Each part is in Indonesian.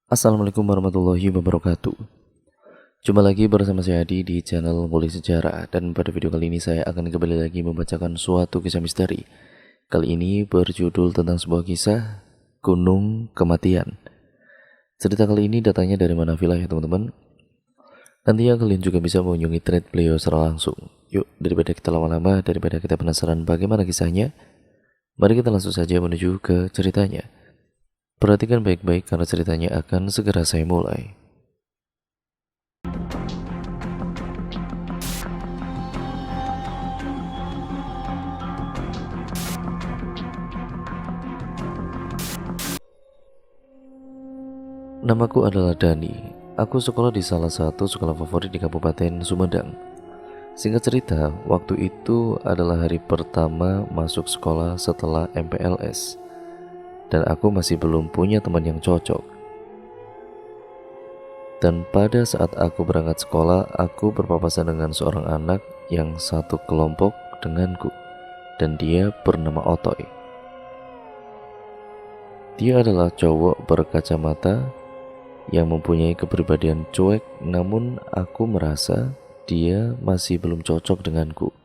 Assalamualaikum warahmatullahi wabarakatuh. Jumpa lagi bersama saya Adi di channel Boleh Sejarah. Dan pada video kali ini saya akan kembali lagi membacakan suatu kisah misteri. Kali ini berjudul tentang sebuah kisah Gunung Kematian. Cerita kali ini datangnya dari Manafilah ya teman-teman. Nantinya kalian juga bisa mengunjungi thread beliau secara langsung. Yuk, daripada kita lama-lama, daripada kita penasaran bagaimana kisahnya, mari kita langsung saja menuju ke ceritanya. Perhatikan baik-baik karena ceritanya akan segera saya mulai. Namaku adalah Dani. Aku sekolah di salah satu sekolah favorit di Kabupaten Sumedang. Singkat cerita, waktu itu adalah hari pertama masuk sekolah setelah MPLS. Dan aku masih belum punya teman yang cocok. Dan pada saat aku berangkat sekolah, aku berpapasan dengan seorang anak yang satu kelompok denganku. Dan dia bernama Otoy. Dia adalah cowok berkacamata yang mempunyai kepribadian cuek, namun aku merasa dia masih belum cocok denganku.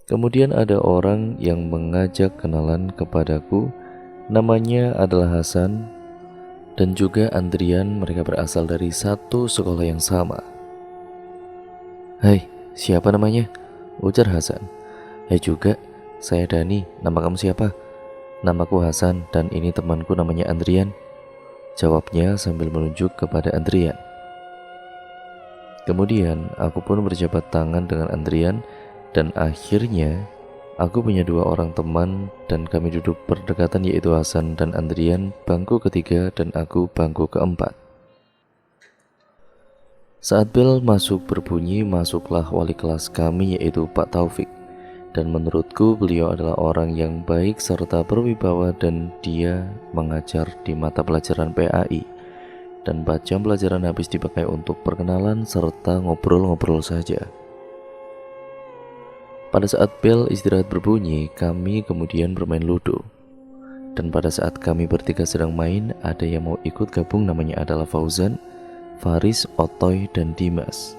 Kemudian ada orang yang mengajak kenalan kepadaku, namanya adalah Hasan dan juga Andrian. Mereka berasal dari satu sekolah yang sama. "Hai, siapa namanya?" ujar Hasan. "Hai juga, saya Dani. Nama kamu siapa?" "Namaku Hasan dan ini temanku namanya Andrian," jawabnya sambil menunjuk kepada Andrian. Kemudian aku pun berjabat tangan dengan Andrian dan akhirnya aku punya dua orang teman dan kami duduk berdekatan, yaitu Hasan dan Andrian bangku ketiga dan aku bangku keempat. Saat bel masuk berbunyi, masuklah wali kelas kami, yaitu Pak Taufik. Dan menurutku beliau adalah orang yang baik serta berwibawa dan dia mengajar di mata pelajaran PAI. Dan 4 jam pelajaran habis dipakai untuk perkenalan serta ngobrol-ngobrol saja. Pada saat bel istirahat berbunyi, kami kemudian bermain ludo. Dan pada saat kami bertiga sedang main, ada yang mau ikut gabung, namanya adalah Fauzan, Faris, Otoy, dan Dimas.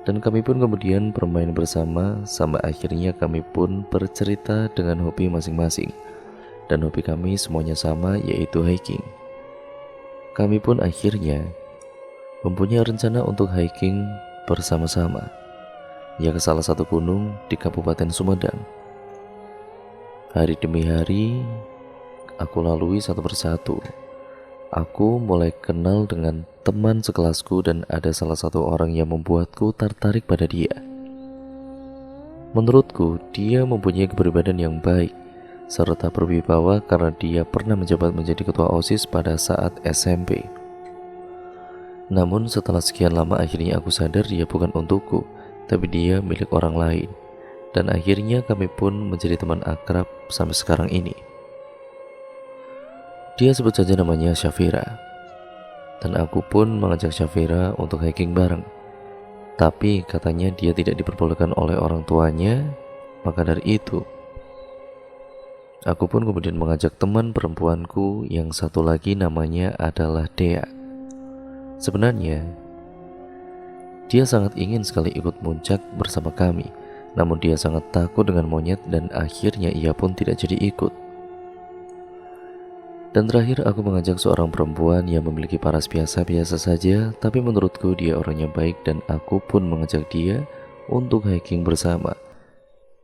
Dan kami pun kemudian bermain bersama sampai akhirnya kami pun bercerita dengan hobi masing-masing. Dan hobi kami semuanya sama, yaitu hiking. Kami pun akhirnya mempunyai rencana untuk hiking bersama-sama, ya ke salah satu gunung di Kabupaten Sumedang. Hari demi hari aku lalui satu persatu. Aku mulai kenal dengan teman sekelasku dan ada salah satu orang yang membuatku tertarik pada dia. Menurutku, dia mempunyai kepribadian yang baik serta berwibawa karena dia pernah menjabat menjadi ketua OSIS pada saat SMP. Namun setelah sekian lama akhirnya aku sadar dia bukan untukku, tapi dia milik orang lain. Dan akhirnya kami pun menjadi teman akrab sampai sekarang ini. Dia sebut saja namanya Syafira. Dan aku pun mengajak Syafira untuk hiking bareng. Tapi katanya dia tidak diperbolehkan oleh orang tuanya. Maka dari itu, aku pun kemudian mengajak teman perempuanku yang satu lagi, namanya adalah Dea. Sebenarnya, dia sangat ingin sekali ikut muncak bersama kami. Namun dia sangat takut dengan monyet dan akhirnya ia pun tidak jadi ikut. Dan terakhir aku mengajak seorang perempuan yang memiliki paras biasa-biasa saja, tapi menurutku dia orangnya baik dan aku pun mengajak dia untuk hiking bersama.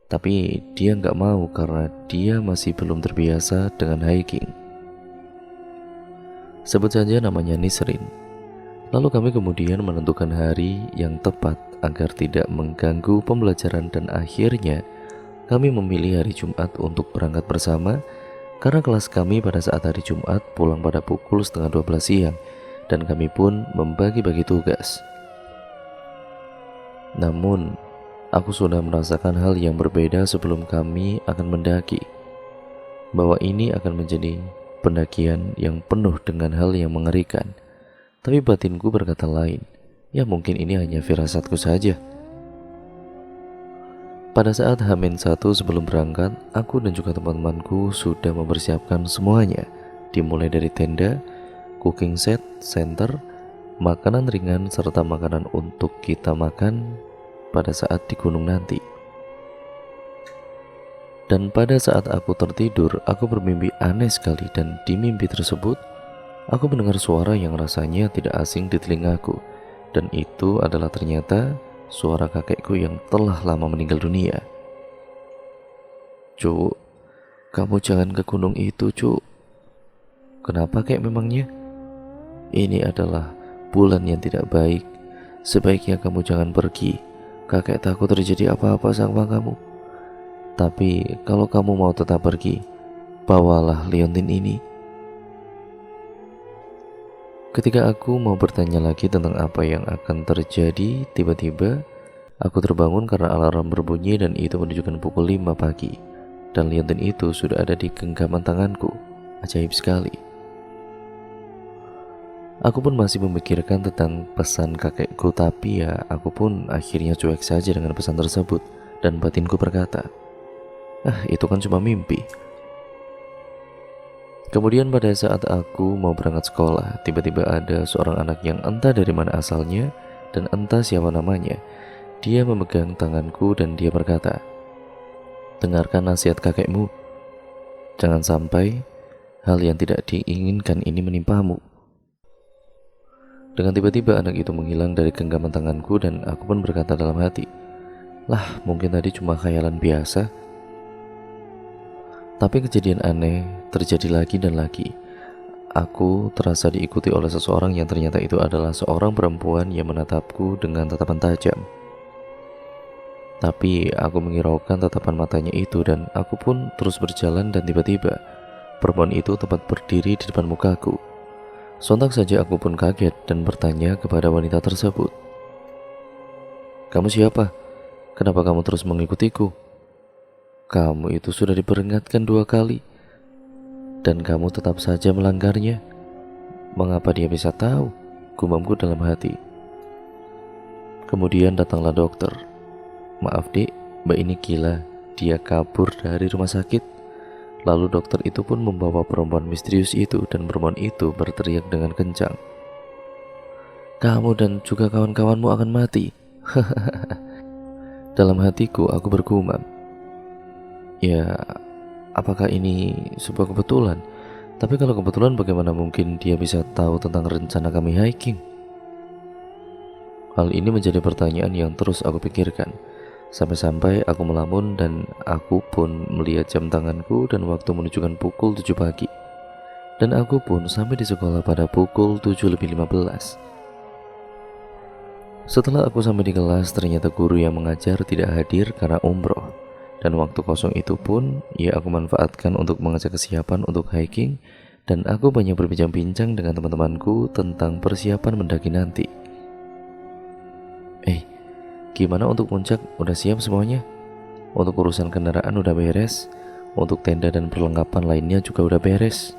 Tapi dia nggak mau karena dia masih belum terbiasa dengan hiking. Sebut saja namanya Nisrin. Lalu kami kemudian menentukan hari yang tepat agar tidak mengganggu pembelajaran dan akhirnya kami memilih hari Jumat untuk berangkat bersama. Karena kelas kami pada saat hari Jumat pulang pada pukul 11:30 siang dan kami pun membagi-bagi tugas. Namun, aku sudah merasakan hal yang berbeda sebelum kami akan mendaki. Bahwa ini akan menjadi pendakian yang penuh dengan hal yang mengerikan. Tapi batinku berkata lain. Ya mungkin ini hanya firasatku saja. Pada saat H-1 sebelum berangkat, aku dan juga teman-temanku sudah mempersiapkan semuanya. dimulai dari tenda, cooking set, center, makanan ringan, serta makanan untuk kita makan pada saat di gunung nanti. Dan pada saat aku tertidur, aku bermimpi aneh sekali, dan di mimpi tersebut aku mendengar suara yang rasanya tidak asing di telingaku, dan itu adalah ternyata suara kakekku yang telah lama meninggal dunia. "Cuk, kamu jangan ke gunung itu, Cuk." "Kenapa kek memangnya?" "Ini adalah bulan yang tidak baik. Sebaiknya kamu jangan pergi. Kakek takut terjadi apa-apa sama kamu. Tapi kalau kamu mau tetap pergi, bawalah liontin ini." Ketika aku mau bertanya lagi tentang apa yang akan terjadi, tiba-tiba aku terbangun karena alarm berbunyi dan itu menunjukkan pukul 5 pagi. Dan liontin itu sudah ada di genggaman tanganku. Ajaib sekali. Aku pun masih memikirkan tentang pesan kakekku, tapi ya aku pun akhirnya cuek saja dengan pesan tersebut. Dan batinku berkata, itu kan cuma mimpi. Kemudian pada saat aku mau berangkat sekolah, tiba-tiba ada seorang anak yang entah dari mana asalnya dan entah siapa namanya. Dia memegang tanganku dan dia berkata, "Dengarkan nasihat kakekmu. Jangan sampai hal yang tidak diinginkan ini menimpamu." Dengan tiba-tiba anak itu menghilang dari genggaman tanganku dan aku pun berkata dalam hati, "Lah, mungkin tadi cuma khayalan biasa." Tapi kejadian aneh terjadi lagi dan lagi. Aku terasa diikuti oleh seseorang yang ternyata itu adalah seorang perempuan yang menatapku dengan tatapan tajam. Tapi aku menghiraukan tatapan matanya itu dan aku pun terus berjalan, dan tiba-tiba perempuan itu tepat berdiri di depan mukaku. Sontak saja aku pun kaget dan bertanya kepada wanita tersebut, "Kamu siapa? Kenapa kamu terus mengikutiku? Kamu itu sudah diperingatkan 2 kali dan kamu tetap saja melanggarnya. Mengapa dia bisa tahu?" Gumamku dalam hati. Kemudian datanglah dokter. "Maaf dek, mbak ini gila, dia kabur dari rumah sakit." Lalu dokter itu pun membawa perempuan misterius itu, dan perempuan itu berteriak dengan kencang, "Kamu dan juga kawan-kawanmu akan mati." Dalam hatiku aku bergumam, ya apakah ini sebuah kebetulan? Tapi kalau kebetulan, bagaimana mungkin dia bisa tahu tentang rencana kami hiking? Hal ini menjadi pertanyaan yang terus aku pikirkan. Sampai-sampai aku melamun dan aku pun melihat jam tanganku dan waktu menunjukkan pukul 7 pagi. Dan aku pun sampai di sekolah pada pukul 7:15. Setelah aku sampai di kelas, ternyata guru yang mengajar tidak hadir karena umroh. Dan waktu kosong itu pun ya aku manfaatkan untuk mengecek kesiapan untuk hiking, dan aku banyak berbincang-bincang dengan teman-temanku tentang persiapan mendaki nanti. Gimana untuk puncak? Udah siap semuanya? Untuk urusan kendaraan udah beres? Untuk tenda dan perlengkapan lainnya juga udah beres?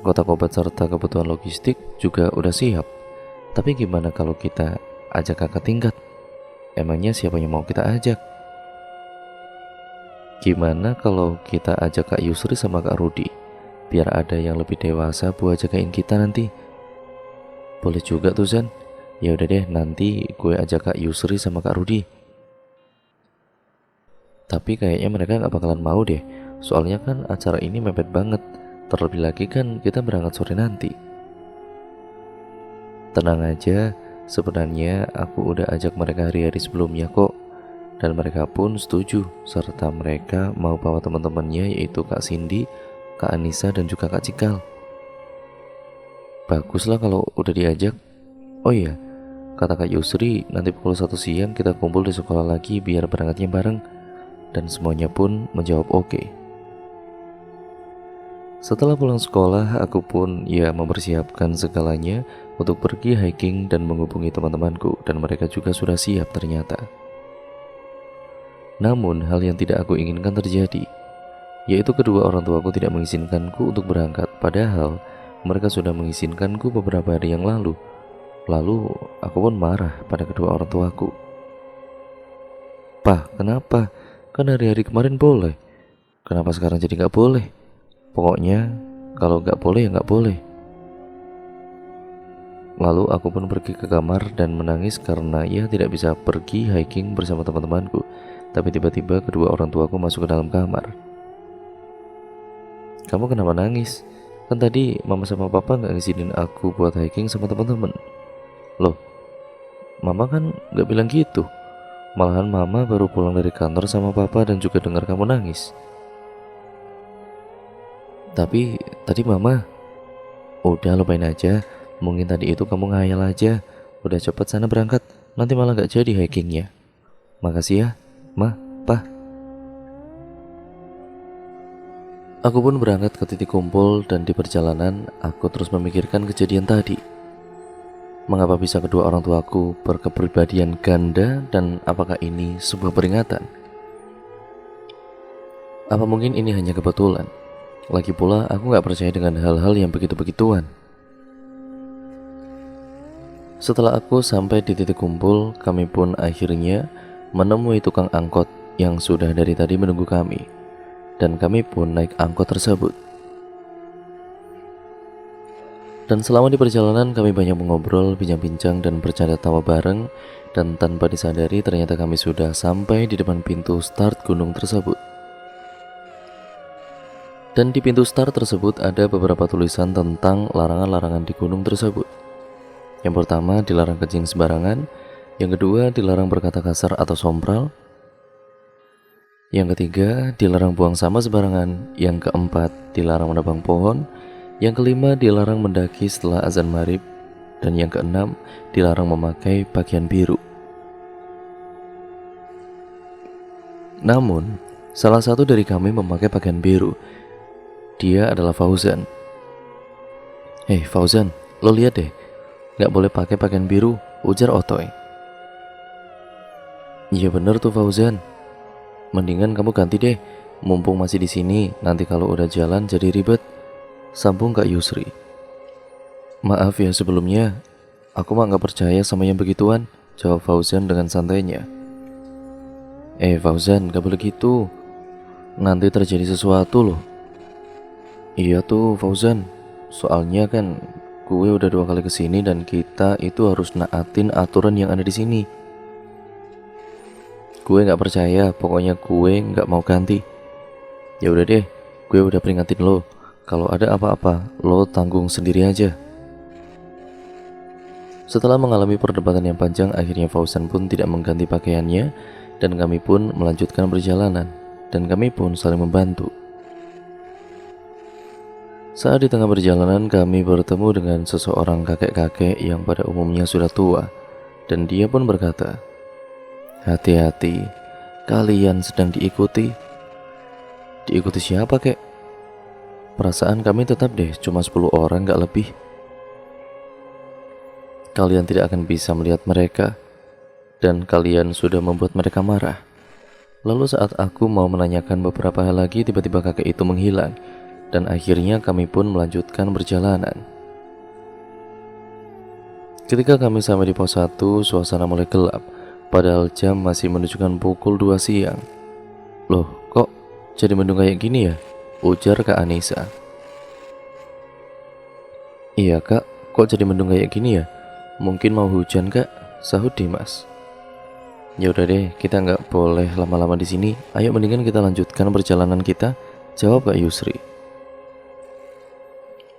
Kotak obat serta kebutuhan logistik juga udah siap? Tapi gimana kalau kita ajak kakak tingkat? Emangnya siapa yang mau kita ajak? Gimana kalau kita ajak Kak Yusri sama Kak Rudi? Biar ada yang lebih dewasa buat jagain kita nanti. Boleh juga tuh Zan. Ya udah deh, nanti gue ajak Kak Yusri sama Kak Rudi. Tapi kayaknya mereka gak bakalan mau deh. Soalnya kan acara ini mepet banget. Terlebih lagi kan kita berangkat sore nanti. Tenang aja, sebenarnya aku udah ajak mereka hari-hari sebelumnya kok. Dan mereka pun setuju, serta mereka mau bawa teman-temannya, yaitu Kak Cindy, Kak Anissa, dan juga Kak Cikal. Baguslah kalau udah diajak. Oh iya, kata Kak Yusri, nanti pukul 1 siang kita kumpul di sekolah lagi biar berangkatnya bareng. Dan semuanya pun menjawab oke. Setelah pulang sekolah, aku pun mempersiapkan segalanya untuk pergi hiking dan menghubungi teman-temanku, dan mereka juga sudah siap ternyata. Namun hal yang tidak aku inginkan terjadi, yaitu kedua orang tuaku tidak mengizinkanku untuk berangkat, padahal mereka sudah mengizinkanku beberapa hari yang lalu. Lalu aku pun marah pada kedua orang tuaku. "Pak, kenapa? Kan hari-hari kemarin boleh. Kenapa sekarang jadi gak boleh? Pokoknya Kalau nggak boleh ya nggak boleh. Lalu aku pun pergi ke kamar dan menangis karena ia tidak bisa pergi hiking bersama teman-temanku. Tapi tiba-tiba kedua orang tuaku masuk ke dalam kamar. Kamu kenapa nangis? Kan tadi mama sama papa nggak ngizinin aku buat hiking sama teman-teman. Loh, mama kan nggak bilang gitu. Malahan mama baru pulang dari kantor sama papa dan juga dengar kamu nangis. Tapi tadi mama, udah lupain aja. Mungkin tadi itu kamu ngayal aja. Udah cepet sana berangkat, nanti malah gak jadi hikingnya. Makasih ya, Ma, Pa. Aku pun berangkat ke titik kumpul dan di perjalanan aku terus memikirkan kejadian tadi. Mengapa bisa kedua orang tuaku berkepribadian ganda dan apakah ini sebuah peringatan? Apa mungkin ini hanya kebetulan? Lagi pula aku gak percaya dengan hal-hal yang begitu-begituan. Setelah aku sampai di titik kumpul, kami pun akhirnya menemui tukang angkot yang sudah dari tadi menunggu kami. Dan kami pun naik angkot tersebut. Dan selama di perjalanan kami banyak mengobrol, bincang-bincang dan bercanda tawa bareng. Dan tanpa disadari ternyata kami sudah sampai di depan pintu start gunung tersebut. Dan di pintu start tersebut ada beberapa tulisan tentang larangan-larangan di gunung tersebut. Yang pertama, dilarang kencing sembarangan. Yang kedua, dilarang berkata kasar atau sompral. Yang ketiga, dilarang buang sampah sembarangan. Yang keempat, dilarang menebang pohon. Yang kelima, dilarang mendaki setelah azan maghrib. Dan yang keenam, dilarang memakai pakaian biru. Namun, salah satu dari kami memakai pakaian biru. Dia adalah Fauzan. Hei Fauzan, lo lihat deh, gak boleh pakai pakaian biru, ujar Otoy. Iya bener tuh Fauzan. Mendingan kamu ganti deh, mumpung masih di sini. Nanti kalau udah jalan jadi ribet, sambung Kak Yusri. Maaf ya sebelumnya, aku mah gak percaya sama yang begituan, jawab Fauzan dengan santainya. Fauzan, gak boleh gitu. Nanti terjadi sesuatu loh. Iya tuh Fauzan, soalnya kan gue udah 2 kali kesini dan kita itu harus naatin aturan yang ada di sini. Gue nggak percaya, pokoknya gue nggak mau ganti. Ya udah deh, gue udah peringatin lo. Kalau ada apa-apa, lo tanggung sendiri aja. Setelah mengalami perdebatan yang panjang, akhirnya Fauzan pun tidak mengganti pakaiannya dan kami pun melanjutkan perjalanan dan kami pun saling membantu. Saat di tengah perjalanan kami bertemu dengan seseorang kakek-kakek yang pada umumnya sudah tua. Dan dia pun berkata, "Hati-hati, kalian sedang diikuti." Diikuti siapa kek? Perasaan kami tetap deh cuma 10 orang gak lebih. Kalian tidak akan bisa melihat mereka. Dan kalian sudah membuat mereka marah. Lalu saat aku mau menanyakan beberapa hal lagi, tiba-tiba kakek itu menghilang. Dan akhirnya kami pun melanjutkan perjalanan. Ketika kami sampai di pos 1, suasana mulai gelap. Padahal jam masih menunjukkan pukul 2 siang. Loh, kok jadi mendung kayak gini ya? Ujar Kak Anissa. Iya kak, kok jadi mendung kayak gini ya? Mungkin mau hujan kak, sahut Dimas. Ya udah deh, kita nggak boleh lama-lama di sini. Ayo mendingan kita lanjutkan perjalanan kita, jawab Kak Yusri.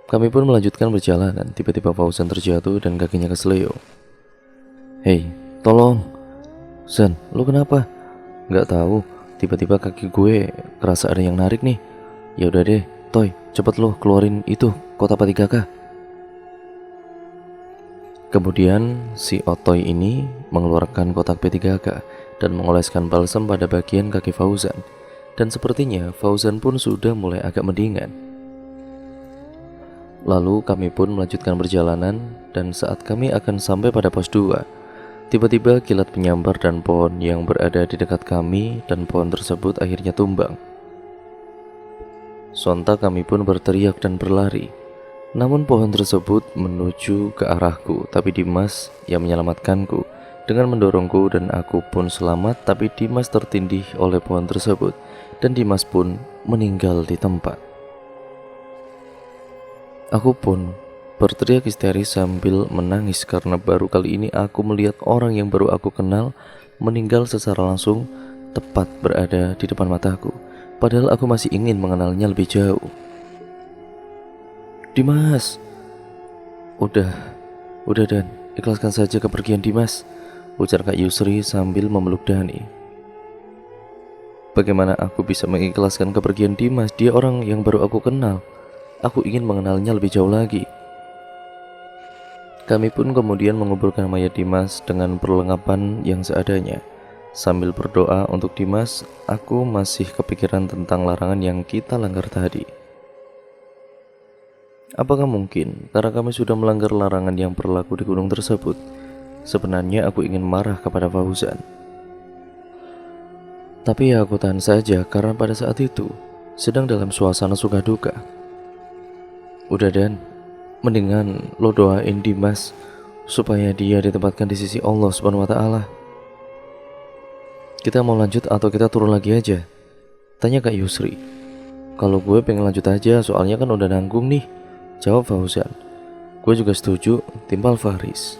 Kami pun melanjutkan perjalanan. Tiba-tiba Fauzan terjatuh dan kakinya keseleo. Hei, tolong. Zan, lu kenapa? Nggak tahu. Tiba-tiba kaki gue kerasa ada yang narik nih. Ya udah deh, Toy, cepet lo keluarin itu kotak P3K. Kemudian si Otoy ini mengeluarkan kotak P3K dan mengoleskan balsam pada bagian kaki Fauzan. Dan sepertinya Fauzan pun sudah mulai agak mendingan. Lalu kami pun melanjutkan perjalanan dan saat kami akan sampai pada pos 2, tiba-tiba kilat menyambar dan pohon yang berada di dekat kami dan pohon tersebut akhirnya tumbang. Sontak kami pun berteriak dan berlari. Namun pohon tersebut menuju ke arahku, tapi Dimas yang menyelamatkanku dengan mendorongku dan aku pun selamat, tapi Dimas tertindih oleh pohon tersebut dan Dimas pun meninggal di tempat. Aku pun berteriak histeris sambil menangis karena baru kali ini aku melihat orang yang baru aku kenal meninggal secara langsung tepat berada di depan mataku. Padahal aku masih ingin mengenalnya lebih jauh. Dimas, udah Dan, ikhlaskan saja kepergian Dimas, ujar Kak Yusri sambil memeluk Dani. Bagaimana aku bisa mengikhlaskan kepergian Dimas? Dia orang yang baru aku kenal. Aku ingin mengenalnya lebih jauh lagi. Kami pun kemudian menguburkan mayat Dimas dengan perlengkapan yang seadanya. Sambil berdoa untuk Dimas, aku masih kepikiran tentang larangan yang kita langgar tadi. Apakah mungkin karena kami sudah melanggar larangan yang berlaku di gunung tersebut? Sebenarnya aku ingin marah kepada Fauzan. Tapi ya aku tahan saja karena pada saat itu sedang dalam suasana suka duka. Udah Dan, mendingan lo doain Dimas supaya dia ditempatkan di sisi Allah Subhanahu wa Ta'ala. Kita mau lanjut atau kita turun lagi aja? Tanya Kak Yusri. Kalau gue pengen lanjut aja, soalnya kan udah nanggung nih, jawab Fauzan. Gue juga setuju, timpal Faris.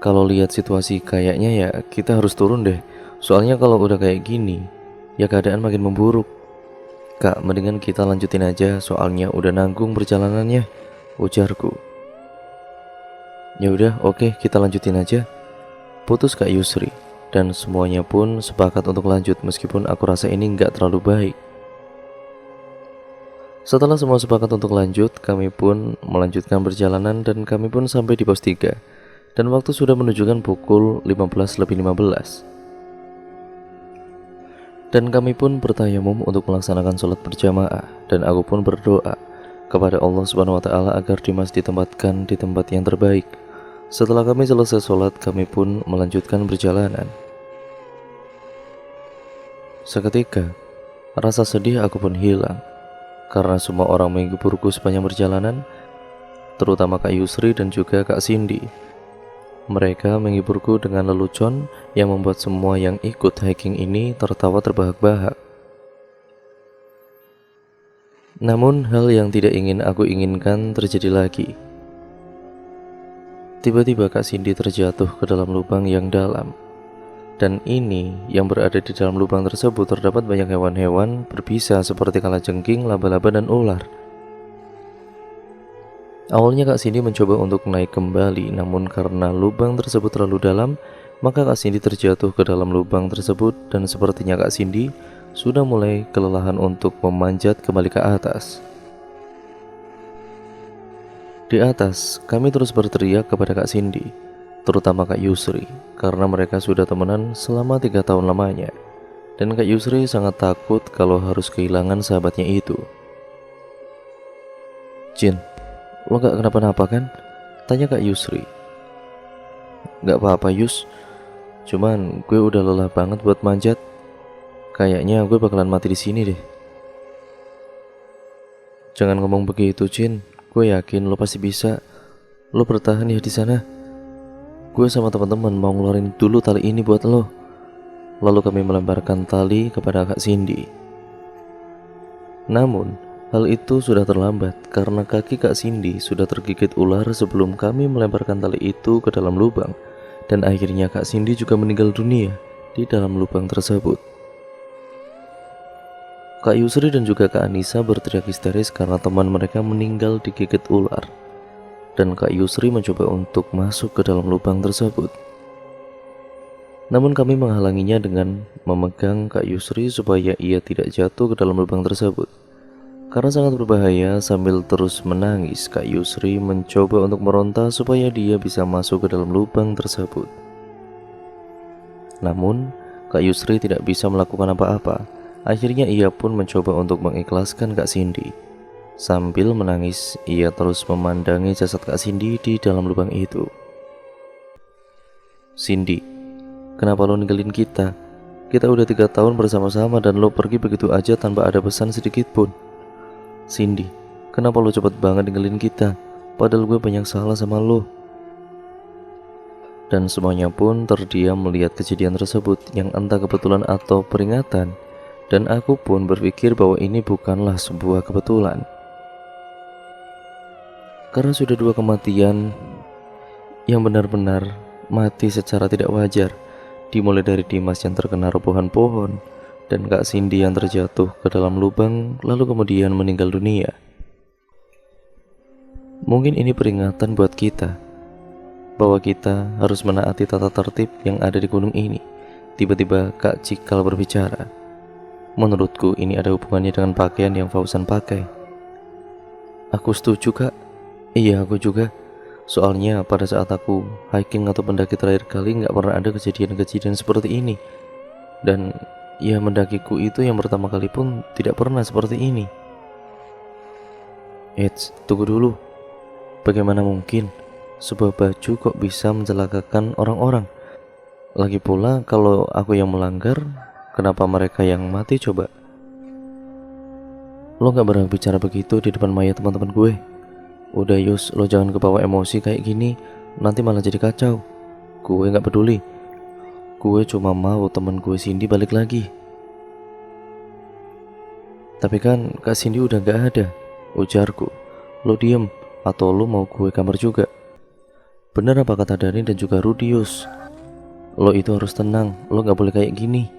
Kalau lihat situasi kayaknya ya kita harus turun deh. Soalnya kalau udah kayak gini, ya keadaan makin memburuk. Kak, mendingan kita lanjutin aja, soalnya udah nanggung perjalanannya, ujarku. Ya udah, oke, kita lanjutin aja, putus Kak Yusri. Dan semuanya pun sepakat untuk lanjut meskipun aku rasa ini nggak terlalu baik. Setelah semua sepakat untuk lanjut, kami pun melanjutkan perjalanan dan kami pun sampai di pos 3. Dan waktu sudah menunjukkan pukul 15:15. Dan kami pun bertayamum untuk melaksanakan sholat berjamaah. Dan aku pun berdoa kepada Allah Subhanahu wa Ta'ala agar Dimas ditempatkan di tempat yang terbaik. Setelah kami selesai sholat, kami pun melanjutkan perjalanan. Seketika, rasa sedih aku pun hilang karena semua orang menghiburku sepanjang perjalanan, terutama Kak Yusri dan juga Kak Cindy. Mereka menghiburku dengan lelucon yang membuat semua yang ikut hiking ini tertawa terbahak-bahak. Namun hal yang tidak ingin aku inginkan terjadi lagi. Tiba-tiba Kak Cindy terjatuh ke dalam lubang yang dalam. Dan ini yang berada di dalam lubang tersebut terdapat banyak hewan-hewan berbisa seperti kalajengking, laba-laba, dan ular. Awalnya Kak Cindy mencoba untuk naik kembali, namun karena lubang tersebut terlalu dalam, maka Kak Cindy terjatuh ke dalam lubang tersebut dan sepertinya Kak Cindy sudah mulai kelelahan untuk memanjat kembali ke atas. Di atas, kami terus berteriak kepada Kak Cindy, terutama Kak Yusri, karena mereka sudah temenan selama 3 tahun lamanya. Dan Kak Yusri sangat takut kalau harus kehilangan sahabatnya itu. Jin, lo gak kenapa-napa kan? Tanya Kak Yusri. Gak apa-apa Yus, cuman gue udah lelah banget buat manjat. Kayaknya gue bakalan mati di sini deh. Jangan ngomong begitu Jin, gue yakin lo pasti bisa. Lo bertahan ya di sana. Gue sama teman-teman mau ngeluarin dulu tali ini buat lo. Lalu kami melemparkan tali kepada Kak Cindy. Namun hal itu sudah terlambat karena kaki Kak Cindy sudah tergigit ular sebelum kami melemparkan tali itu ke dalam lubang. Dan akhirnya Kak Cindy juga meninggal dunia di dalam lubang tersebut. Kak Yusri dan juga Kak Anissa berteriak histeris karena teman mereka meninggal digigit ular. Dan Kak Yusri mencoba untuk masuk ke dalam lubang tersebut. Namun kami menghalanginya dengan memegang Kak Yusri supaya ia tidak jatuh ke dalam lubang tersebut. Karena sangat berbahaya, sambil terus menangis, Kak Yusri mencoba untuk meronta supaya dia bisa masuk ke dalam lubang tersebut. Namun Kak Yusri tidak bisa melakukan apa-apa. Akhirnya ia pun mencoba untuk mengikhlaskan Kak Cindy. Sambil menangis, ia terus memandangi jasad Kak Cindy di dalam lubang itu. Cindy, kenapa lo ninggalin kita? Kita udah 3 tahun bersama-sama dan lo pergi begitu aja tanpa ada pesan sedikit pun. Cindy, kenapa lo cepet banget ninggalin kita? Padahal gue banyak salah sama lo. Dan semuanya pun terdiam melihat kejadian tersebut yang entah kebetulan atau peringatan. Dan aku pun berpikir bahwa ini bukanlah sebuah kebetulan. Karena sudah dua kematian yang benar-benar mati secara tidak wajar, dimulai dari Dimas yang terkena robohan pohon dan Kak Cindy yang terjatuh ke dalam lubang lalu kemudian meninggal dunia. Mungkin ini peringatan buat kita bahwa kita harus menaati tata tertib yang ada di gunung ini. Tiba-tiba Kak Cikal berbicara. Menurutku ini ada hubungannya dengan pakaian yang Fauzan pakai. Aku setuju, Kak. Iya, aku juga. Soalnya pada saat aku hiking atau mendaki terakhir kali nggak pernah ada kejadian-kejadian seperti ini. Dan ya mendakiku itu yang pertama kali pun tidak pernah seperti ini. Eits, tunggu dulu. Bagaimana mungkin sebuah baju kok bisa mencelakakan orang-orang? Lagi pula kalau aku yang melanggar, kenapa mereka yang mati coba? Lo gak berani bicara begitu di depan mayat teman-teman gue. Udah Yus, lo jangan kebawa emosi kayak gini, nanti malah jadi kacau. Gue gak peduli. Gue cuma mau temen gue Cindy balik lagi. Tapi kan Kak Cindy udah gak ada, ujarku. Lo diem, atau lo mau gue kamar juga? Bener apa kata Dani dan juga Rudius? Lo itu harus tenang, lo gak boleh kayak gini.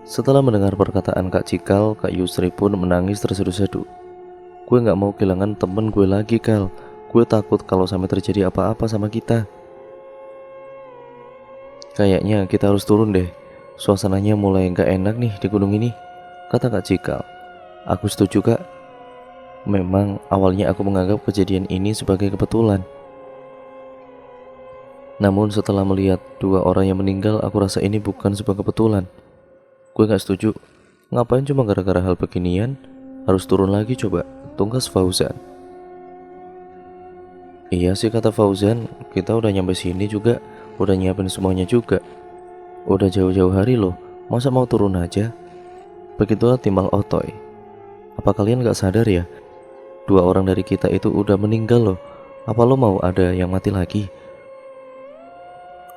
Setelah mendengar perkataan Kak Cikal, Kak Yusri pun menangis terseduh-seduh. Gue gak mau kehilangan temen gue lagi, Kal. Gue takut kalau sampai terjadi apa-apa sama kita. Kayaknya kita harus turun deh. Suasananya mulai gak enak nih di gunung ini, kata Kak Cikal. Aku setuju, Kak. Memang awalnya aku menganggap kejadian ini sebagai kebetulan. Namun setelah melihat dua orang yang meninggal, aku rasa ini bukan sebuah kebetulan. Gue gak setuju. Ngapain cuma gara-gara hal beginian harus turun lagi coba, tunggas Fauzan. Iya sih kata Fauzan, kita udah nyampe sini juga, udah nyiapin semuanya juga. Udah jauh-jauh hari loh, masa mau turun aja? Begitulah timbal Otoy. Apa kalian gak sadar ya? Dua orang dari kita itu udah meninggal loh. Apa lo mau ada yang mati lagi?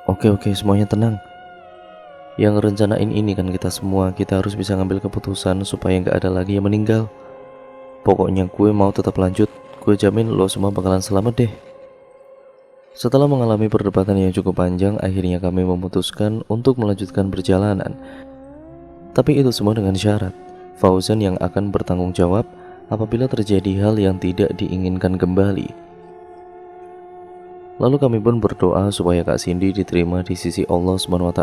Oke, semuanya tenang. Yang rencanain ini kan kita semua. Kita harus bisa ngambil keputusan supaya gak ada lagi yang meninggal. Pokoknya gue mau tetap lanjut. Gue jamin lo semua bakalan selamat deh. Setelah mengalami perdebatan yang cukup panjang, akhirnya kami memutuskan untuk melanjutkan perjalanan. Tapi itu semua dengan syarat Fauzan yang akan bertanggung jawab apabila terjadi hal yang tidak diinginkan kembali. Lalu kami pun berdoa supaya Kak Cindy diterima di sisi Allah SWT.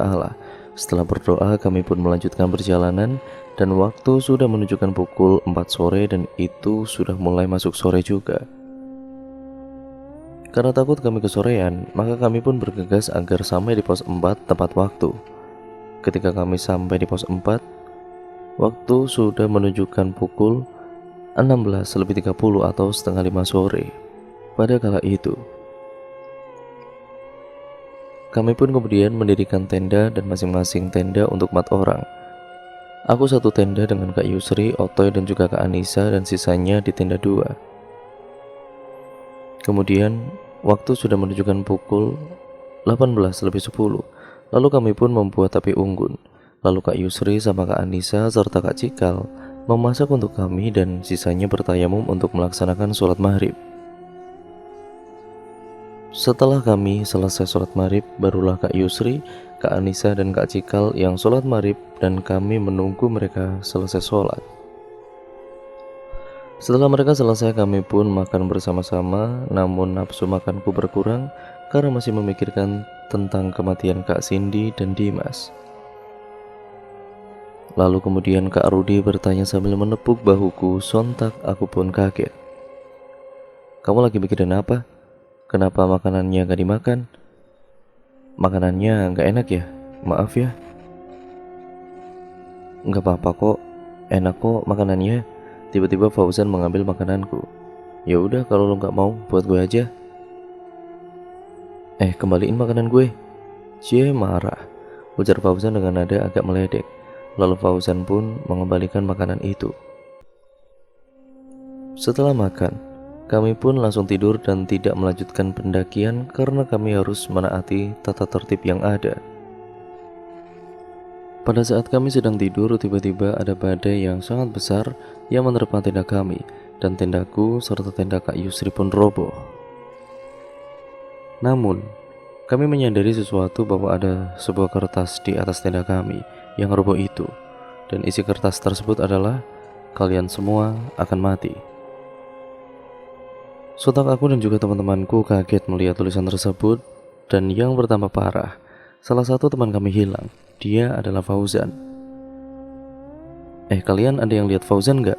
Setelah berdoa, kami pun melanjutkan perjalanan dan waktu sudah menunjukkan pukul 4 sore dan itu sudah mulai masuk sore juga. Karena takut kami kesorean, maka kami pun bergegas agar sampai di pos 4 tepat waktu. Ketika kami sampai di pos 4, waktu sudah menunjukkan pukul 16:30 atau setengah 5 sore. Pada kala itu, kami pun kemudian mendirikan tenda dan masing-masing tenda untuk 4 orang. Aku satu tenda dengan Kak Yusri, Otoy dan juga Kak Anissa dan sisanya di tenda 2. Kemudian waktu sudah menunjukkan pukul 18:10. Lalu kami pun membuat api unggun. Lalu Kak Yusri sama Kak Anissa serta Kak Cikal memasak untuk kami dan sisanya bertayamum untuk melaksanakan sholat maghrib. Setelah kami selesai sholat maghrib, barulah Kak Yusri, Kak Anissa dan Kak Cikal yang sholat maghrib dan kami menunggu mereka selesai sholat. Setelah mereka selesai, kami pun makan bersama-sama, namun nafsu makanku berkurang karena masih memikirkan tentang kematian Kak Cindy dan Dimas. Lalu kemudian Kak Rudi bertanya sambil menepuk bahuku, sontak aku pun kaget. Kamu lagi mikirin apa? Kenapa makanannya gak dimakan? Makanannya gak enak ya? Maaf ya. Gak apa-apa kok, enak kok makanannya. Tiba-tiba Fauzan mengambil makananku. Ya udah kalau lo gak mau, buat gue aja. Kembaliin makanan gue. Cie marah, ujar Fauzan dengan nada agak meledek. Lalu Fauzan pun mengembalikan makanan itu. Setelah makan, kami pun langsung tidur dan tidak melanjutkan pendakian karena kami harus menaati tata tertib yang ada. Pada saat kami sedang tidur, tiba-tiba ada badai yang sangat besar yang menerpa tenda kami dan tendaku serta tenda Kak Yusri pun roboh. Namun, kami menyadari sesuatu bahwa ada sebuah kertas di atas tenda kami yang roboh itu, dan isi kertas tersebut adalah kalian semua akan mati. Sontak aku dan juga teman-temanku kaget melihat tulisan tersebut, dan yang bertambah parah, salah satu teman kami hilang. Dia adalah Fauzan. Kalian ada yang lihat Fauzan nggak?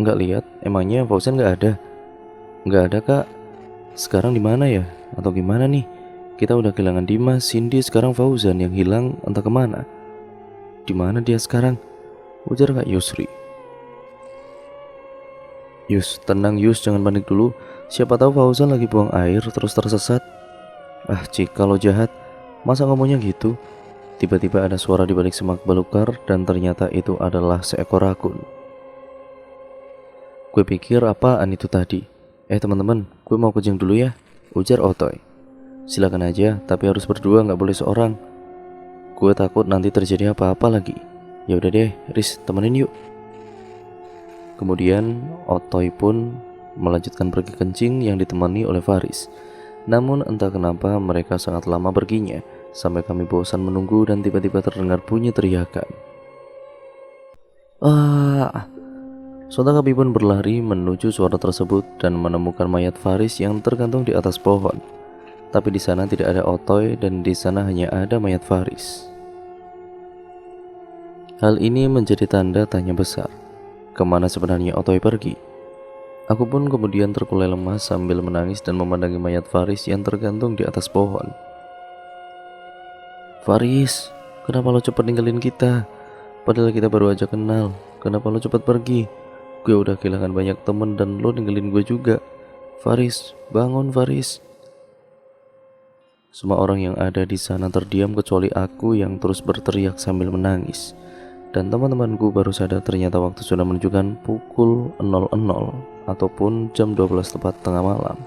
Nggak lihat? Emangnya Fauzan nggak ada? Nggak ada kak. Sekarang di mana ya? Atau gimana nih? Kita udah kehilangan Dimas, Cindy, sekarang Fauzan yang hilang entah kemana. Di mana dia sekarang? Ujar Kak Yusri. Yus, tenang Yus, jangan panik dulu. Siapa tahu Fauzan lagi buang air terus tersesat. Cik, kalau jahat, masa ngomongnya gitu? Tiba-tiba ada suara di balik semak belukar dan ternyata itu adalah seekor rakun. Gue pikir apaan itu tadi. Teman-teman, gue mau kucing dulu ya, ujar Otoy. Silakan aja, tapi harus berdua, nggak boleh seorang. Gue takut nanti terjadi apa-apa lagi. Ya udah deh, Riz, temenin yuk. Kemudian Otoy pun melanjutkan pergi kencing yang ditemani oleh Faris. Namun entah kenapa mereka sangat lama perginya, sampai kami bosan menunggu dan tiba-tiba terdengar bunyi teriakan. Sontak kami pun berlari menuju suara tersebut dan menemukan mayat Faris yang tergantung di atas pohon. Tapi di sana tidak ada Otoy dan di sana hanya ada mayat Faris. Hal ini menjadi tanda tanya besar. Kemana sebenarnya Otoy pergi? Aku pun kemudian terkulai lemas sambil menangis dan memandangi mayat Faris yang tergantung di atas pohon. Faris, kenapa lo cepat ninggalin kita? Padahal kita baru aja kenal. Kenapa lo cepat pergi? Gue udah kehilangan banyak temen dan lo ninggalin gue juga. Faris, bangun Faris. Semua orang yang ada di sana terdiam kecuali aku yang terus berteriak sambil menangis. Dan teman-temanku baru sadar ternyata waktu sudah menunjukkan pukul 00 ataupun jam 12 tepat tengah malam.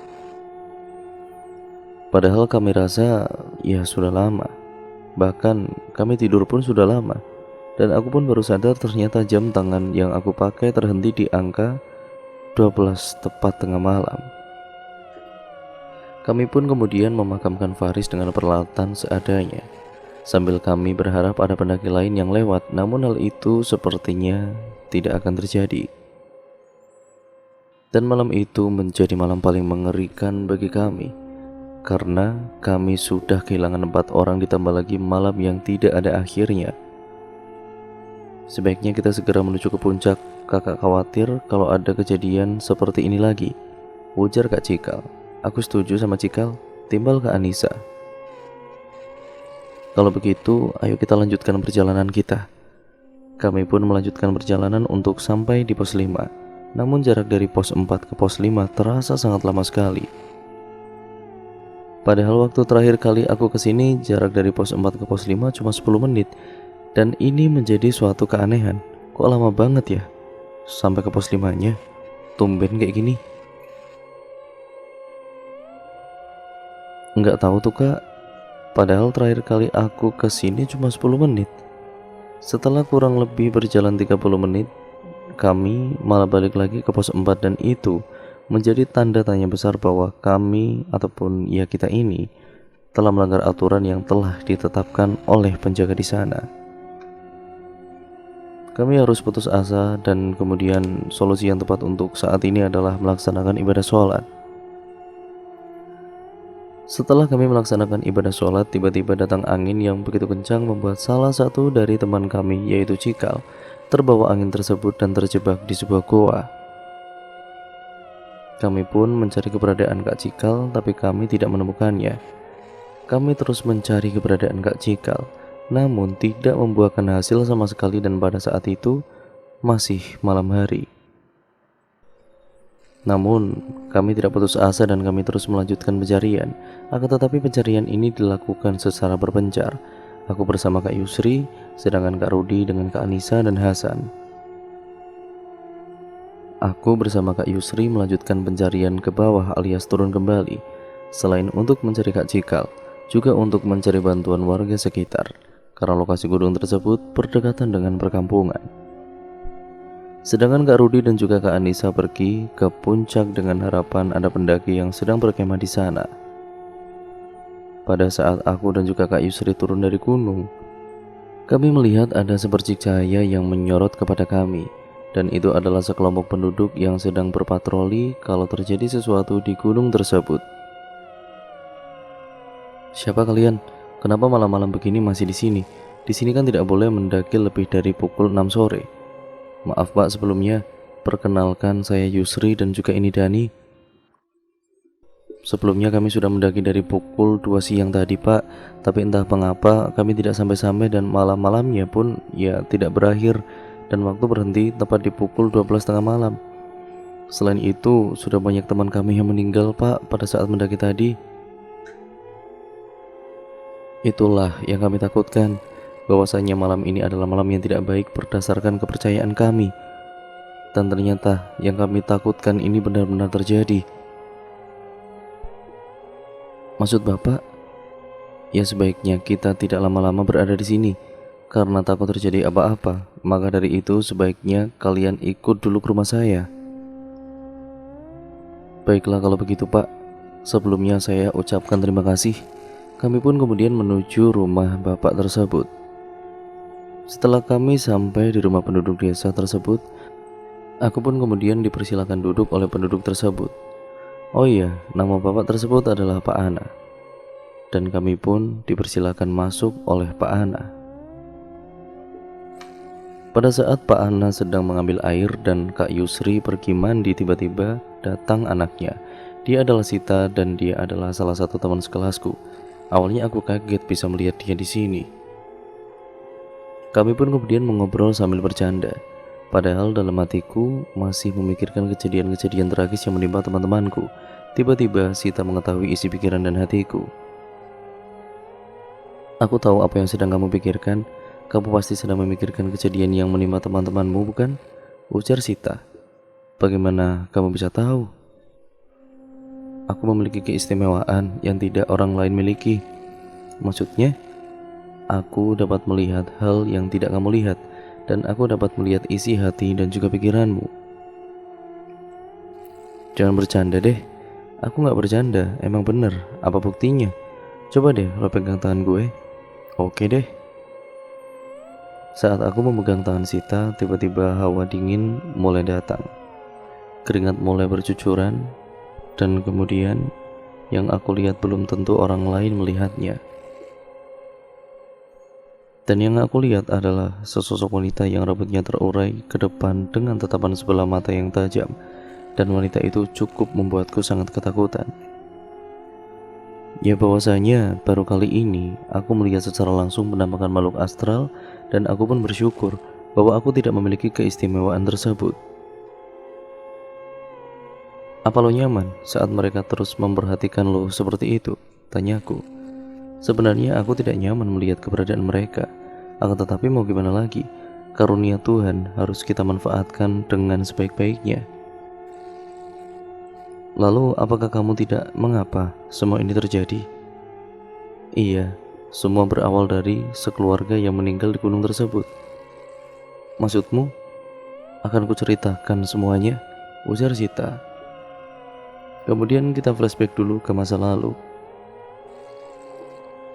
Padahal kami rasa ya sudah lama. Bahkan kami tidur pun sudah lama. Dan aku pun baru sadar ternyata jam tangan yang aku pakai terhenti di angka 12 tepat tengah malam. Kami pun kemudian memakamkan Faris dengan peralatan seadanya, sambil kami berharap ada pendaki lain yang lewat, namun hal itu sepertinya tidak akan terjadi. Dan malam itu menjadi malam paling mengerikan bagi kami, karena kami sudah kehilangan 4 orang ditambah lagi malam yang tidak ada akhirnya. Sebaiknya kita segera menuju ke puncak, kakak khawatir kalau ada kejadian seperti ini lagi, ujar Kak Cikal. Aku setuju sama Cikal, timbal Kak Anissa. Kalau begitu, ayo kita lanjutkan perjalanan kita. Kami pun melanjutkan perjalanan untuk sampai di pos 5. Namun jarak dari pos 4 ke pos 5 terasa sangat lama sekali. Padahal waktu terakhir kali aku kesini jarak dari pos 4 ke pos 5 cuma 10 menit. Dan ini menjadi suatu keanehan. Kok lama banget ya sampai ke pos 5-nya? Tumben kayak gini. Nggak tahu tuh kak. Padahal terakhir kali aku kesini cuma 10 menit. Setelah kurang lebih berjalan 30 menit, kami malah balik lagi ke pos 4 dan itu menjadi tanda tanya besar bahwa kami ataupun ya kita ini telah melanggar aturan yang telah ditetapkan oleh penjaga di sana. Kami harus putus asa dan kemudian solusi yang tepat untuk saat ini adalah melaksanakan ibadah sholat. Setelah kami melaksanakan ibadah sholat, tiba-tiba datang angin yang begitu kencang membuat salah satu dari teman kami, yaitu Cikal, terbawa angin tersebut dan terjebak di sebuah goa. Kami pun mencari keberadaan Kak Cikal, tapi kami tidak menemukannya. Kami terus mencari keberadaan Kak Cikal, namun tidak membuahkan hasil sama sekali dan pada saat itu masih malam hari. Namun, kami tidak putus asa dan kami terus melanjutkan pencarian. Akan tetapi pencarian ini dilakukan secara berpencar. Aku bersama Kak Yusri, sedangkan Kak Rudi dengan Kak Anissa dan Hasan. Aku bersama Kak Yusri melanjutkan pencarian ke bawah alias turun kembali. Selain untuk mencari Kak Cikal, juga untuk mencari bantuan warga sekitar, karena lokasi gunung tersebut berdekatan dengan perkampungan. Sedangkan Kak Rudi dan juga Kak Anissa pergi ke puncak dengan harapan ada pendaki yang sedang berkemah di sana. Pada saat aku dan juga Kak Yusri turun dari gunung, kami melihat ada sepercik cahaya yang menyorot kepada kami, dan itu adalah sekelompok penduduk yang sedang berpatroli kalau terjadi sesuatu di gunung tersebut. "Siapa kalian? Kenapa malam-malam begini masih di sini? Di sini kan tidak boleh mendaki lebih dari pukul 6 sore. Maaf Pak sebelumnya, perkenalkan saya Yusri dan juga ini Dani. Sebelumnya kami sudah mendaki dari pukul 2 siang tadi Pak, tapi entah mengapa kami tidak sampai-sampai dan malam-malamnya pun ya tidak berakhir dan waktu berhenti tepat di pukul 12 tengah malam. Selain itu sudah banyak teman kami yang meninggal Pak pada saat mendaki tadi." Itulah yang kami takutkan, bahwasanya malam ini adalah malam yang tidak baik berdasarkan kepercayaan kami. Dan ternyata yang kami takutkan ini benar-benar terjadi. "Maksud Bapak, ya sebaiknya kita tidak lama-lama berada di sini karena takut terjadi apa-apa. Maka dari itu sebaiknya kalian ikut dulu ke rumah saya." "Baiklah kalau begitu Pak. Sebelumnya saya ucapkan terima kasih." Kami pun kemudian menuju rumah bapak tersebut. Setelah kami sampai di rumah penduduk desa tersebut, aku pun kemudian dipersilakan duduk oleh penduduk tersebut. Oh iya, nama bapak tersebut adalah Pak Ana. Dan kami pun dipersilakan masuk oleh Pak Ana. Pada saat Pak Ana sedang mengambil air dan Kak Yusri pergi mandi, tiba-tiba datang anaknya. Dia adalah Sita dan dia adalah salah satu teman sekelasku. Awalnya aku kaget bisa melihat dia di sini. Kami pun kemudian mengobrol sambil bercanda. Padahal dalam hatiku masih memikirkan kejadian-kejadian tragis yang menimpa teman-temanku. Tiba-tiba Sita mengetahui isi pikiran dan hatiku. "Aku tahu apa yang sedang kamu pikirkan. Kamu pasti sedang memikirkan kejadian yang menimpa teman-temanmu, bukan?" ujar Sita. "Bagaimana kamu bisa tahu?" "Aku memiliki keistimewaan yang tidak orang lain miliki." "Maksudnya?" "Aku dapat melihat hal yang tidak kamu lihat, dan aku dapat melihat isi hati dan juga pikiranmu." "Jangan bercanda deh." "Aku gak bercanda, emang bener. Apa buktinya? Coba deh lo pegang tangan gue." "Oke deh." Saat aku memegang tangan Sita, tiba-tiba hawa dingin mulai datang. Keringat mulai bercucuran. Dan kemudian yang aku lihat belum tentu orang lain melihatnya. Dan yang aku lihat adalah sesosok wanita yang rambutnya terurai ke depan dengan tatapan sebelah mata yang tajam. Dan wanita itu cukup membuatku sangat ketakutan. Ya bahwasanya baru kali ini aku melihat secara langsung penampakan makhluk astral, dan aku pun bersyukur bahwa aku tidak memiliki keistimewaan tersebut. "Apa lo nyaman saat mereka terus memperhatikan lo seperti itu?" tanyaku. Sebenarnya aku tidak nyaman melihat keberadaan mereka. Akan tetapi mau gimana lagi? Karunia Tuhan harus kita manfaatkan dengan sebaik-baiknya. "Lalu apakah kamu tidak mengapa semua ini terjadi?" "Iya, semua berawal dari sekeluarga yang meninggal di gunung tersebut." "Maksudmu?" "Akan kuceritakan semuanya," ujar Sita. Kemudian kita flashback dulu ke masa lalu.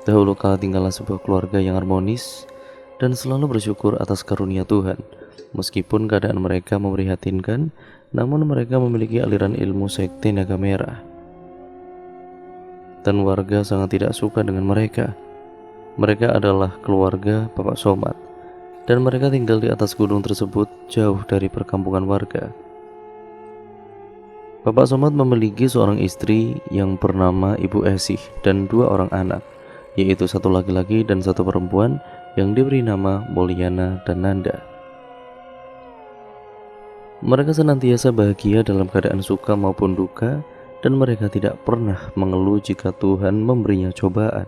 Dahulu kala tinggallah sebuah keluarga yang harmonis dan selalu bersyukur atas karunia Tuhan. Meskipun keadaan mereka memprihatinkan, namun mereka memiliki aliran ilmu sekte naga merah. Dan warga sangat tidak suka dengan mereka. Mereka adalah keluarga Bapak Somad, dan mereka tinggal di atas gunung tersebut jauh dari perkampungan warga. Bapak Somad memiliki seorang istri yang bernama Ibu Esih dan 2 orang anak, yaitu 1 laki-laki dan 1 perempuan yang diberi nama Mulyana dan Nanda. Mereka senantiasa bahagia dalam keadaan suka maupun duka, dan mereka tidak pernah mengeluh jika Tuhan memberinya cobaan.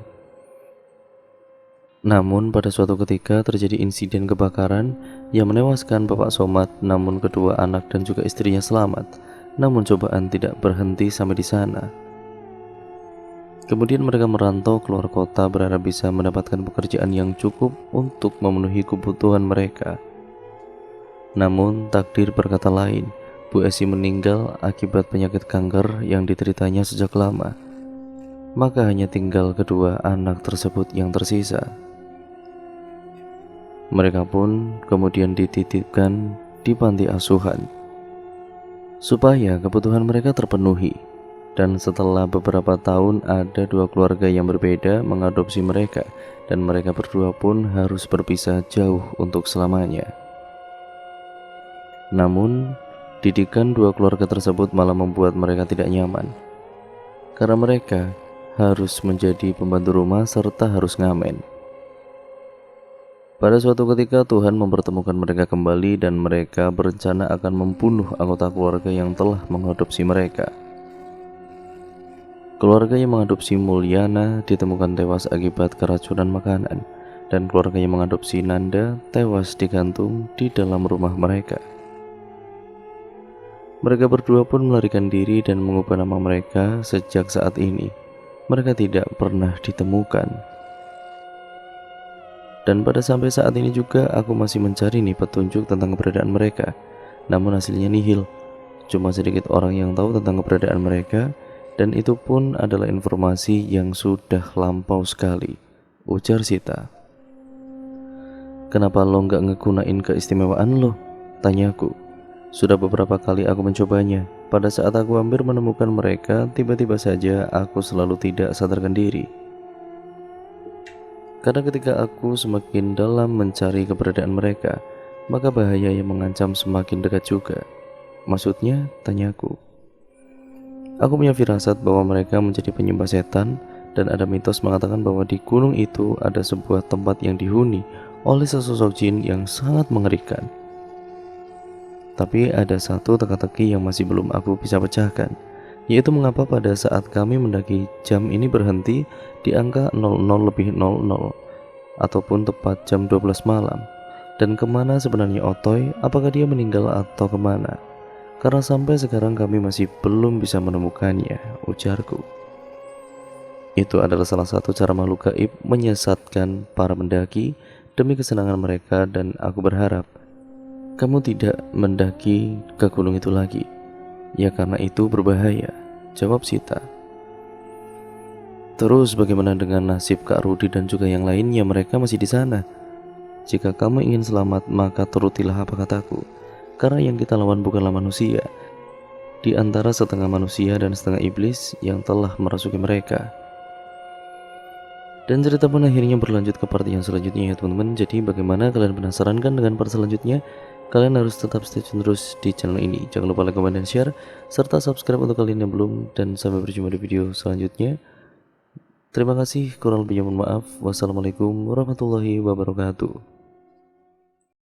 Namun pada suatu ketika terjadi insiden kebakaran yang menewaskan Bapak Somad, namun kedua anak dan juga istrinya selamat. Namun cobaan tidak berhenti sampai di sana. Kemudian mereka merantau keluar kota berharap bisa mendapatkan pekerjaan yang cukup untuk memenuhi kebutuhan mereka. Namun takdir berkata lain. Bu Esi meninggal akibat penyakit kanker yang dideritanya sejak lama. Maka hanya tinggal kedua anak tersebut yang tersisa. Mereka pun kemudian dititipkan di panti asuhan supaya kebutuhan mereka terpenuhi. Dan setelah beberapa tahun ada dua keluarga yang berbeda mengadopsi mereka, dan mereka berdua pun harus berpisah jauh untuk selamanya. Namun didikan dua keluarga tersebut malah membuat mereka tidak nyaman, karena mereka harus menjadi pembantu rumah serta harus ngamen. Pada suatu ketika Tuhan mempertemukan mereka kembali, dan mereka berencana akan membunuh anggota keluarga yang telah mengadopsi mereka. Keluarga yang mengadopsi Mulyana ditemukan tewas akibat keracunan makanan, dan keluarga yang mengadopsi Nanda tewas digantung di dalam rumah mereka. Mereka berdua pun melarikan diri dan mengubah nama mereka. Sejak saat ini mereka tidak pernah ditemukan. Dan pada sampai saat ini juga aku masih mencari nih petunjuk tentang keberadaan mereka. Namun hasilnya nihil. Cuma sedikit orang yang tahu tentang keberadaan mereka, dan itu pun adalah informasi yang sudah lampau sekali, ujar Sita. Kenapa lo nggak ngegunain keistimewaan lo? Tanyaku. Sudah beberapa kali aku mencobanya. Pada saat aku hampir menemukan mereka, tiba-tiba saja aku selalu tidak sadarkan diri. Karena ketika aku semakin dalam mencari keberadaan mereka, maka bahaya yang mengancam semakin dekat juga. Maksudnya, tanyaku. Aku punya firasat bahwa mereka menjadi penyembah setan, dan ada mitos mengatakan bahwa di gunung itu ada sebuah tempat yang dihuni oleh sesosok jin yang sangat mengerikan. Tapi ada satu teka-teki yang masih belum aku bisa pecahkan, yaitu mengapa pada saat kami mendaki jam ini berhenti di angka 00:00 ataupun tepat jam 12 malam. Dan kemana sebenarnya Otoy? Apakah dia meninggal atau kemana? Karena sampai sekarang kami masih belum bisa menemukannya, ujarku. Itu adalah salah satu cara makhluk gaib menyesatkan para pendaki demi kesenangan mereka, dan aku berharap kamu tidak mendaki ke gunung itu lagi. Ya, karena itu berbahaya, jawab Sita. Terus bagaimana dengan nasib Kak Rudi dan juga yang lainnya? Mereka masih di sana. Jika kamu ingin selamat, maka turutilah apa kataku. Karena yang kita lawan bukanlah manusia, di antara setengah manusia dan setengah iblis yang telah merasuki mereka. Dan cerita pun akhirnya berlanjut ke part yang selanjutnya ya teman-teman. Jadi bagaimana, kalian penasaran kan dengan part selanjutnya? Kalian harus tetap stay tune terus di channel ini. Jangan lupa like, comment, dan share, serta subscribe untuk kalian yang belum. Dan sampai berjumpa di video selanjutnya. Terima kasih, kurang lebihnya mohon maaf. Wassalamualaikum warahmatullahi wabarakatuh.